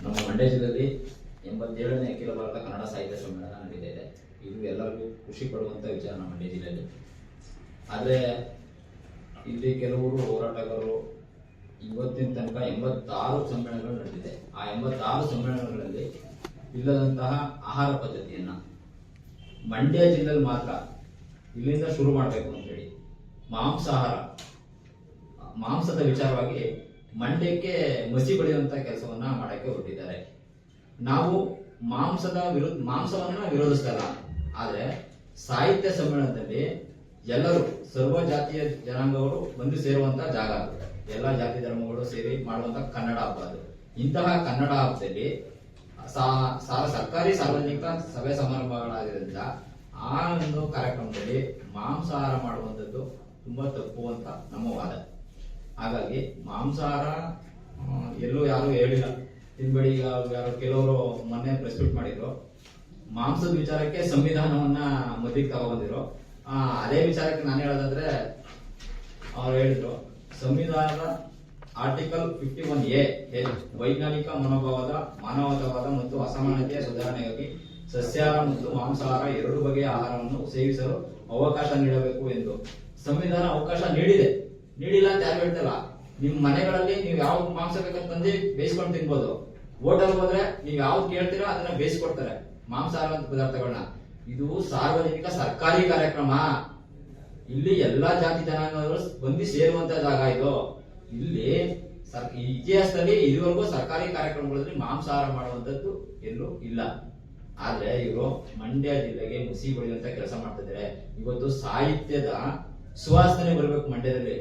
ನಮ್ಮ ಮಂಡ್ಯ ಜಿಲ್ಲೆಯಲ್ಲಿ 87ನೇ ಅಖಿಲ ಭಾರತ ಕನ್ನಡ ಸಾಹಿತ್ಯ ಸಮ್ಮೇಳನ ನಡೀತಾ ಇದೆ. ಇದು ಎಲ್ಲರಿಗೂ ಖುಷಿ ಪಡುವಂಥ ವಿಚಾರ ನಮ್ಮ ಮಂಡ್ಯ ಜಿಲ್ಲೆಯಲ್ಲಿ. ಆದರೆ ಇಲ್ಲಿ ಕೆಲವರು ಹೋರಾಟಗಾರರು ಇವತ್ತಿನ ತನಕ 86 ಸಮ್ಮೇಳನಗಳು ನಡೆದಿದೆ. ಆ 86 ಸಮ್ಮೇಳನಗಳಲ್ಲಿ ಇಲ್ಲದಂತಹ ಆಹಾರ ಪದ್ಧತಿಯನ್ನ ಮಂಡ್ಯ ಜಿಲ್ಲೆಯಲ್ಲಿ ಮಾತ್ರ ಇಲ್ಲಿಂದ ಶುರು ಮಾಡಬೇಕು ಅಂತೇಳಿ ಮಾಂಸದ ವಿಚಾರವಾಗಿ ಮಂಡ್ಯಕ್ಕೆ ಮಸಿ ಬಳಿಯುವಂತ ಕೆಲಸವನ್ನ ಮಾಡಕ್ಕೆ ಹೊರಟಿದ್ದಾರೆ. ನಾವು ಮಾಂಸವನ್ನ ವಿರೋಧಿಸ್ತಲ್ಲ, ಆದ್ರೆ ಸಾಹಿತ್ಯ ಸಮ್ಮೇಳನದಲ್ಲಿ ಎಲ್ಲರೂ ಸರ್ವ ಜಾತಿಯ ಜನಾಂಗಗಳು ಬಂದು ಸೇರುವಂತ ಜಾಗ ಅದು. ಎಲ್ಲ ಜಾತಿ ಧರ್ಮಗಳು ಸೇರಿ ಮಾಡುವಂತ ಕನ್ನಡ ಹಬ್ಬ ಅದು. ಇಂತಹ ಕನ್ನಡ ಹಬ್ಬದಲ್ಲಿ ಸರ್ಕಾರಿ ಸಾರ್ವಜನಿಕ ಸಭೆ ಸಮಾರಂಭಗಳಾಗಿರೋದ್ರಿಂದ ಆ ಒಂದು ಕಾರ್ಯಕ್ರಮದಲ್ಲಿ ಮಾಂಸಾಹಾರ ಮಾಡುವಂಥದ್ದು ತುಂಬಾ ತಪ್ಪು ಅಂತ ನಮ್ಮ ವಾದ. ಹಾಗಾಗಿ ಮಾಂಸಾಹಾರ ಎಲ್ಲೂ ಯಾರು ಹೇಳಿಲ್ಲ, ತಿನ್ಬೇಡಿ. ಯಾರು ಕೆಲವರು ಮೊನ್ನೆ ಪ್ರೆಸ್ ಮೀಟ್ ಮಾಡಿದ್ರು, ಮಾಂಸದ ವಿಚಾರಕ್ಕೆ ಸಂವಿಧಾನವನ್ನ ಮಧ್ಯಕ್ಕೆ ತಗೊಬಂದಿದ್ರು. ಅದೇ ವಿಚಾರಕ್ಕೆ ನಾನು ಹೇಳೋದಾದ್ರೆ ಅವ್ರು ಹೇಳಿದ್ರು, ಸಂವಿಧಾನದ ಆರ್ಟಿಕಲ್ 51A ವೈಜ್ಞಾನಿಕ ಮನೋಭಾವದ ಮಾನವತಾವಾದ ಮತ್ತು ಅಸಮಾನತೆಯ ಸುಧಾರಣೆಗಾಗಿ ಸಸ್ಯಾಹಾರ ಮತ್ತು ಮಾಂಸಾಹಾರ ಎರಡು ಬಗೆಯ ಆಹಾರವನ್ನು ಸೇವಿಸಲು ಅವಕಾಶ ನೀಡಬೇಕು ಎಂದು ಸಂವಿಧಾನ ಅವಕಾಶ ನೀಡಿದೆ. ನೀಡಿಲ್ಲ ಅಂತ ಯಾರು ಹೇಳ್ತಲ್ಲ. ನಿಮ್ ಮನೆಗಳಲ್ಲಿ ನೀವು ಯಾವ ಮಾಂಸ ಬೇಕಂತ ತಂದು ಬೇಯಿಸ್ಕೊಂಡು ತಿನ್ಬೋದು. ಹೋಟೆಲ್ ಹೋದ್ರೆ ನೀವು ಯಾವ್ದು ಕೇಳ್ತೀರೋ ಅದನ್ನ ಬೇಯಿಸ್ಕೊಡ್ತಾರೆ ಮಾಂಸಾಹಾರ ಪದಾರ್ಥಗಳನ್ನ. ಇದು ಸಾರ್ವಜನಿಕ ಸರ್ಕಾರಿ ಕಾರ್ಯಕ್ರಮ. ಇಲ್ಲಿ ಎಲ್ಲಾ ಜಾತಿ ಜನಾಂಗಗಳು ಬಂದು ಸೇರುವಂತ ಜಾಗ ಇದು. ಇಲ್ಲಿ ಇತಿಹಾಸದಲ್ಲಿ ಇದುವರೆಗೂ ಸರ್ಕಾರಿ ಕಾರ್ಯಕ್ರಮಗಳಲ್ಲಿ ಮಾಂಸಾಹಾರ ಮಾಡುವಂತದ್ದು ಎಲ್ಲೂ ಇಲ್ಲ. ಆದ್ರೆ ಇವರು ಮಂಡ್ಯ ಜಿಲ್ಲೆಗೆ ಮುಸಿ ಬಳಿಯುವಂತ ಕೆಲಸ ಮಾಡ್ತಿದ್ದಾರೆ. ಇವತ್ತು ಸಾಹಿತ್ಯದ ಸುವಾಸನೆ ಬರಬೇಕು ಮಂಡ್ಯದಲ್ಲಿ.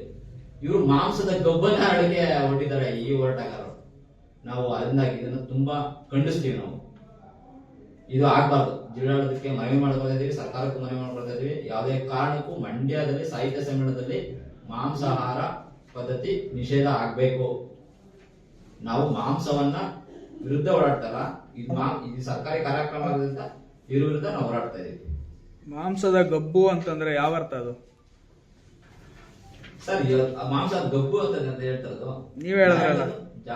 ಇವರು ಮಾಂಸದ ಗಬ್ಬನ್ನ ಅಡಿಗೆ ಹೊರಟಿದ್ದಾರೆ ಈ ಹೋರಾಟಗಾರರು. ನಾವು ಅದರಿಂದಾಗಿ ಇದನ್ನು ತುಂಬಾ ಖಂಡಿಸ್ತೀವಿ. ನಾವು ಇದು ಆಗ್ಬಾರ್ದು. ಜಿಲ್ಲಾಡಳಿತಕ್ಕೆ ಮನವಿ ಮಾಡ್ಕೊಳ್ತಾ ಇದೀವಿ, ಸರ್ಕಾರಕ್ಕೂ ಮನವಿ ಮಾಡ್ಕೊಳ್ತಾ ಇದೀವಿ. ಯಾವುದೇ ಕಾರಣಕ್ಕೂ ಮಂಡ್ಯದಲ್ಲಿ ಸಾಹಿತ್ಯ ಸಮ್ಮೇಳನದಲ್ಲಿ ಮಾಂಸಾಹಾರ ಪದ್ಧತಿ ನಿಷೇಧ ಆಗ್ಬೇಕು. ನಾವು ಮಾಂಸವನ್ನ ವಿರುದ್ಧ ಹೋರಾಡ್ತಲ್ಲ, ಇದು ಸರ್ಕಾರಿ ಕಾರ್ಯಕ್ರಮ ಆಗೋದ್ರಿಂದ ಇದ್ರ ವಿರುದ್ಧ ನಾವು ಹೋರಾಡ್ತಾ ಇದೀವಿ. ಮಾಂಸದ ಗಬ್ಬು ಅಂತಂದ್ರೆ ಯಾವ ಅರ್ಥ ಅದು ಸರ್? ಮಾಂಸದ ಗಬ್ಬು ಅಂತ ಹೇಳ್ತಾರದು ನೀವ್ ಹೇಳಿದ್ರಲ್ಲ,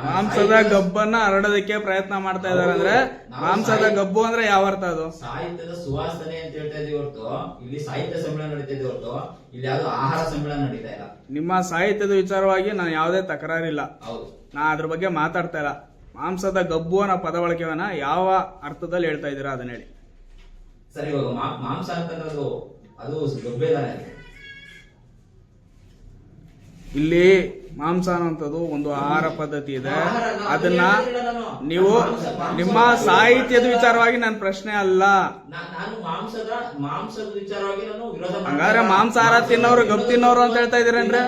ಮಾಂಸದ ಗಬ್ಬನ್ನ ಹರಡೋದಕ್ಕೆ ಪ್ರಯತ್ನ ಮಾಡ್ತಾ ಇದಾರೆ ಅಂದ್ರೆ ಮಾಂಸದ ಗಬ್ಬು ಅಂದ್ರೆ ಯಾವ ಅರ್ಥ ಅದು? ಸಾಹಿತ್ಯದ ಸುವಾಸನೆ ಅಂತ ಹೇಳ್ತಾ ಇದೀವಿ ಹೊರತು ಇಲ್ಲಿ ಸಾಹಿತ್ಯ ಸಮ್ಮೇಳನ ನಡೀತಾ ಇದೆ ಹೊರತು ಇಲ್ಲಿ ಯಾವ್ದು ಆಹಾರ ಸಮ್ಮೇಳನ ನಡೀತಾ ಇಲ್ಲ. ನಿಮ್ಮ ಸಾಹಿತ್ಯದ ವಿಚಾರವಾಗಿ ನಾನು ಯಾವುದೇ ತಕರಾರಿಲ್ಲ. ಹೌದು, ನಾ ಅದ್ರ ಬಗ್ಗೆ ಮಾತಾಡ್ತಾ ಇಲ್ಲ. ಮಾಂಸದ ಗಬ್ಬು ಅನ್ನೋ ಪದ ಬಳಕೆವನ್ನ ಯಾವ ಅರ್ಥದಲ್ಲಿ ಹೇಳ್ತಾ ಇದೀರಾ ಅದನ್ನ ಹೇಳಿ. ಸರಿ, ಇವಾಗ ಮಾಂಸ ಅಂತಂದ್ರೆ ಅದು ಗಬ್ಬೆದಾನೆ. ಇಲ್ಲಿ ಮಾಂಸ ಅನ್ನೋಂಥದ್ದು ಒಂದು ಆಹಾರ ಪದ್ಧತಿ ಇದೆ. ಅದನ್ನ ನೀವು ನಿಮ್ಮ ಸಾಹಿತ್ಯದ ವಿಚಾರವಾಗಿ ನನ್ನ ಪ್ರಶ್ನೆ ಅಲ್ಲ. ನಾನು ಮಾಂಸದ ವಿಚಾರವಾಗಿ ನಾನು ವಿರೋಧ. ಹಂಗಾದ್ರೆ ಮಾಂಸಾಹಾರ ತಿನ್ನೋರು ಗಬ್ ತಿನ್ನೋರು ಅಂತ ಹೇಳ್ತಾ ಇದೀರೇನ್ರಿ?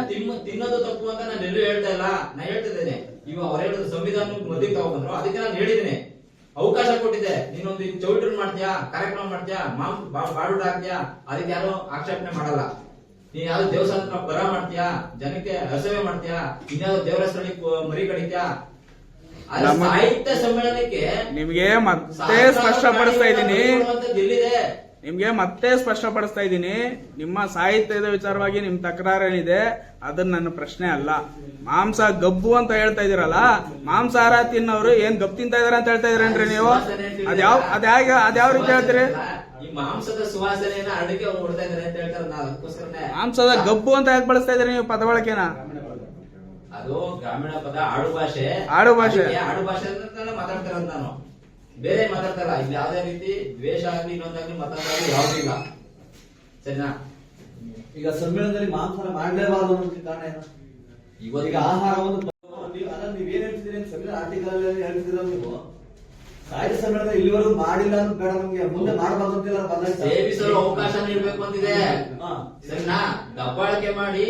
ತಿನ್ನೋದು ತಪ್ಪು ಅಂತ ನಾನು ಎಲ್ಲೂ ಹೇಳ್ತಾ ಇಲ್ಲ. ನಾ ಹೇಳ್ತಿದ್ದೇನೆ, ಇವಾಗ ಅವ್ರು ಹೇಳಿದ್ರು ಸಂವಿಧಾನ ಮಧ್ಯಕ್ಕೆ ತಗೊಂಡ್ರು, ಅದಕ್ಕೆ ನಾನು ಹೇಳಿದ್ದೀನಿ, ಅವಕಾಶ ಕೊಟ್ಟಿದ್ದೆ. ನೀನೊಂದು ಚೌಟ್ರಿ ಮಾಡ್ತೀಯಾ, ಕಾರ್ಯಕ್ರಮ ಮಾಡ್ತೀಯಾ, ಬಾಡುಟ ಹಾಕ್ತೀಯಾ, ಅದಕ್ಕೆ ಯಾರು ಆಕ್ಷೇಪಣೆ ಮಾಡಲ್ಲ. ನೀನ್ ಯಾವ್ದು ದೇವಸ್ಥಾನ ಬರ ಮಾಡ್ತೀಯಾ, ಜನಕ್ಕೆ ಅಸೇವೆ ಮಾಡ್ತೀಯಾ, ಇನ್ಯಾವ್ದು ದೇವರ ಸ್ಥಳಕ್ಕೆ ಮರಿ ಕಡಿತ್ಯಾ. ಸಾಹಿತ್ಯ ಸಮ್ಮೇಳನಕ್ಕೆ ನಿಮ್ಗೆ ಮತ್ತೆ ಸ್ಪಷ್ಟಪಡಿಸ್ತಾ ಇದ್ದೀನಿ, ನಿಮ್ಮ ಸಾಹಿತ್ಯದ ವಿಚಾರವಾಗಿ ನಿಮ್ ತಕರಾರೇನಿದೆ ಅದನ್ನ ನನ್ನ ಪ್ರಶ್ನೆ ಅಲ್ಲ. ಮಾಂಸ ಗಬ್ಬು ಅಂತ ಹೇಳ್ತಾ ಇದೀರಲ್ಲ, ಮಾಂಸಾಹಾರ ತಿನ್ನೋರು ಏನ್ ಗಬ್ ತಿಂತಾ ಇದಾರೆ ಅಂತ ಹೇಳ್ತಾ ಇದ್ರೇನ್ರಿ ನೀವು? ಅದ್ಯಾವ ರೀತಿ ಹೇಳ್ತೀರಿ? ಈ ಮಾಂಸದ ಸುವಾಸನೆಯನ್ನ ಅಡಿಕೆ ಅವ್ರು ನೋಡ್ತಾ ಇದಾರೆ ಅಂತ ಹೇಳ್ತಾರೆ. ಅದಕ್ಕೋಸ್ಕರನೇ ಮಾಂಸದ ಗಬ್ಬು ಅಂತ ಯಾಕೆ ಬಳಸ್ತಾ ಇದ್ರಿ ನೀವು ಪದ ಬಳಕೆನ? ಅದು ಗ್ರಾಮೀಣ ಪದ, ಆಡು ಭಾಷೆ ಅಂತ ಮಾತಾಡ್ತಾರ. ನಾನು ಬೇರೆ ಮಾತಾಡ್ತಾರ. ಇಲ್ಲಿ ಯಾವ್ದೇ ರೀತಿ ದ್ವೇಷ ಆಗ್ಲಿ ಇನ್ನೊಂದಾಗ್ಲಿ ಮಾತಾಡೋದು ಯಾವ್ದು ಇಲ್ಲ. ಸರಿನಾ? ಈಗ ಸಮ್ಮೇಳನದಲ್ಲಿ ಮಾಂಸಾಹಾರ ಮಾಡಲೇಬಾರದು ಅನ್ನೋದಕ್ಕೆ ಕಾರಣ ಏನು? ಈಗ ಆಹಾರವನ್ನು ನೀವೇನ್ ಹೇಳ್ತಿದ್ದೀರಿ? ಸಂವಿಧಾನ ಆರ್ಟಿಕಲ್ ಹೇಳ್ತಿದ್ದೀರ ನೀವು. ಸಾಹಿತ್ಯ ಸಮ್ಮೇಳನ ಇಲ್ಲಿವರೆಗೂ ಮಾಡಿಲ್ಲ ಅಂತ ಬೇಡ, ನಮ್ಗೆ ಮುಂದೆ ಮಾಡಬಾರ್ದು ಅಂತಿಲ್ಲ. ಸೇವಿಸಲು ಅವಕಾಶ ನೀಡಬೇಕು ಅಂತಿದೆ. ಸರಿನಾ? ದಬ್ಬಾಳಿಕೆ ಮಾಡಿ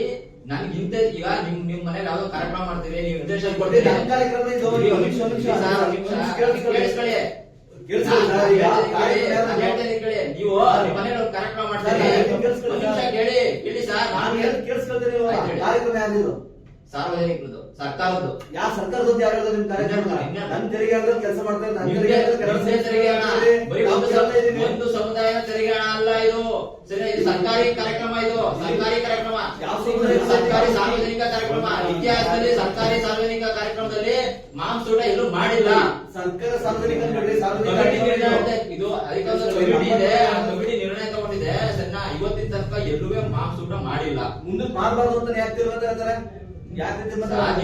ನನ್ಗಿಂತ ಈಗ ನಿಮ್ ಮನೇಲಿ ಯಾವ್ದೋ ಕಾರ್ಯಕ್ರಮ ಮಾಡ್ತೀವಿ, ನೀವು ಇಂಜೆಕ್ಷನ್ ಕೊಡ್ತೀರಿ. ನೀವು ನಿಮ್ಮ ಮನೇಲಿ ಕಾರ್ಯಕ್ರಮ ಮಾಡ್ತೀರಿ, ಕೇಳಿ ಸರ್. ಸಾರ್ವಜನಿಕರದು, ಸರ್ಕಾರದ್ದು. ಯಾವ ಸರ್ಕಾರದ್ದು ಯಾರು ಹೇಳಿದ್ರು ನಿಮ್ ಕಾರ್ಯಕ್ರಮ? ನನ್ನ ತೆರಿಗೆ ಅಂದ್ರೆ ಕೆಲಸ ಮಾಡ್ತಾರೆ. ಒಂದು ಸಮುದಾಯದ ತೆರಿಗೆ ಹಣ ಅಲ್ಲ ಇದು. ಸರಿ, ಇದು ಸರ್ಕಾರಿ ಕಾರ್ಯಕ್ರಮ. ಇದು ಸರ್ಕಾರಿ ಕಾರ್ಯಕ್ರಮ, ಸರ್ಕಾರಿ ಸಾರ್ವಜನಿಕ ಕಾರ್ಯಕ್ರಮ. ಇತಿಹಾಸದಲ್ಲಿ ಸರ್ಕಾರಿ ಸಾರ್ವಜನಿಕ ಕಾರ್ಯಕ್ರಮದಲ್ಲಿ ಮಾಂಸೂಟ ಎಲ್ಲೂ ಮಾಡಿಲ್ಲ. ಸರ್ಕಾರ ಸಾರ್ವಜನಿಕ ಬಿಡ್ರಿ, ಕಮಿಟಿ ಸಾರ್ವಜನಿಕ ನಿರ್ಣಯ ಇದು ಅದಕ್ಕೊಂದು ಕಮಿಟಿ ಇದೆ. ಆ ಕಮಿಟಿ ನಿರ್ಣಯ ತಗೊಂಡಿದೆ. ಸಣ್ಣ ಇವತ್ತಿನ ತನಕ ಎಲ್ಲೂ ಮಾಂಸೂಟ ಮಾಡಿಲ್ಲ. ಮುಂದಕ್ಕೆ ಮಾಡಬಾರ್ದು ಅಂತ ಯಾಕೆ ತಿರುವಂತ ಹೇಳ್ತಾರೆ? ಯಾಕೆ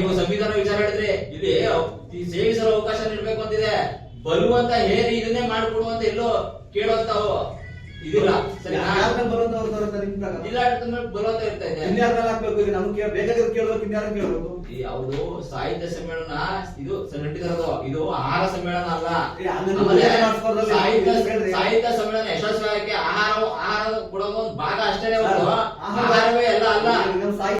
ನೀವು ಸಂವಿಧಾನ ವಿಚಾರ ಹೇಳಿದ್ರೆ ಇಲ್ಲಿ ಸೇವಿಸಲು ಅವಕಾಶ ನೀಡಬೇಕು ಅಂತಿದೆ. ಬರುವಂತ ಹೇರಿ ಇದನ್ನೇ ಮಾಡ್ಕೊಡುವಂತ ಎಲ್ಲೋ ಕೇಳುವಂತಾವು ಇದಿಲ್ಲ. ಸರಿನಾ? ಬರುವಂತ ನಿಮ್ ಪ್ರಕಾರ ಜಿಲ್ಲಾಡಳಿತದ ಮೇಲೆ ಬರುವಂತ ಇರ್ತಾ ಇದೆ. ಇನ್ಯಾರ ಮೇಲೆ ಹಾಕ್ಬೇಕು? ಈಗ ನಮ್ಗೆ ಬೇಕಾದ್ರೆ ಕೇಳ್ಬೇಕು, ಇನ್ಯಾರ ಕೇಳ್ಬೇಕು? ಯಾವುದು ಸಾಹಿತ್ಯ ಸಮ್ಮೇಳನ ಇದು ನಡೆದಿರೋದು. ಇದು ಆಹಾರ ಸಮ್ಮೇಳನ ಅಲ್ಲ. ಏ, ಹಂಗಂದ್ರೆ ಆಮೇಲೆ ಬೇರೆ ಮಾಡ್ಸ್ಬಾರ್ದಲ್ಲ? ಸಾಹಿತ್ಯ ಸಮ್ಮೇಳನ ಯಶಸ್ವಿಯಾಗಿ ಆಹಾರ ಕೊಡೋದು ಒಂದು ಭಾಗ ಅಷ್ಟೇ ಹೊರತು ಆಹಾರ- ಆಹಾರವೇ ಎಲ್ಲ ಅಲ್ಲ. ಈಗ ನಮ್ ಸಾಹಿತ್ಯ